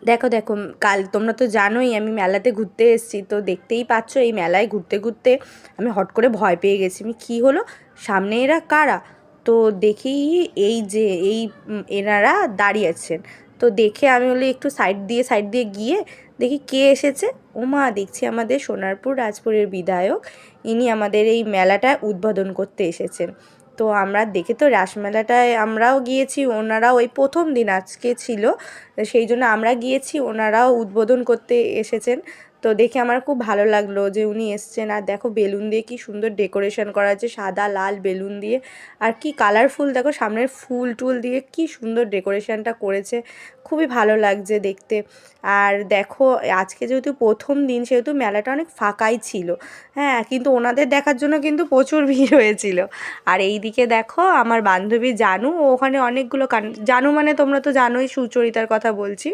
দেখো দেখো, কাল তোমরা তো জানোই আমি মেলাতে ঘুরতে এসেছি, তো দেখতেই পাচ্ছ এই মেলায় ঘুরতে ঘুরতে আমি হট করে ভয় পেয়ে গেছি। আমি কী হলো, সামনে এরা কারা? তো দেখি এই যে এনারা দাঁড়িয়ে আছেন। তো দেখে আমি বলি একটু সাইড দিয়ে গিয়ে দেখি কে এসেছে। ওমা, দেখছি আমাদের সোনারপুর রাজপুরের বিধায়ক, ইনি আমাদের এই মেলাটা উদ্বোধন করতে এসেছেন। তো আমরা দেখে তো রাসমেলাটায় আমরাও গিয়েছি, ওনারাও ওই প্রথম দিন আজকে ছিল, সেই জন্য আমরা গিয়েছি, ওনারাও উদ্বোধন করতে এসেছেন। তো দেখে আমার খুব ভালো লাগলো যে উনি এসছেন। আর দেখো বেলুন দিয়ে কি সুন্দর ডেকোরেশন করা আছে, সাদা লাল বেলুন দিয়ে, আর কি কালারফুল, দেখো সামনের ফুল টুল দিয়ে কি সুন্দর ডেকোরেশনটা করেছে, খুবই ভালো লাগছে দেখতে। আর দেখো আজকে যেহেতু প্রথম দিন সেহেতু মেলাটা অনেক ফাঁকাই ছিল, হ্যাঁ, কিন্তু ওনাদের দেখার জন্য কিন্তু প্রচুর ভিড় হয়েছিল। আর এই দিকে দেখো আমার বান্ধবী জানু, ও ওখানে অনেকগুলো জানু মানে তোমরা তো জানোই, সুচরিতার কথা বলছি।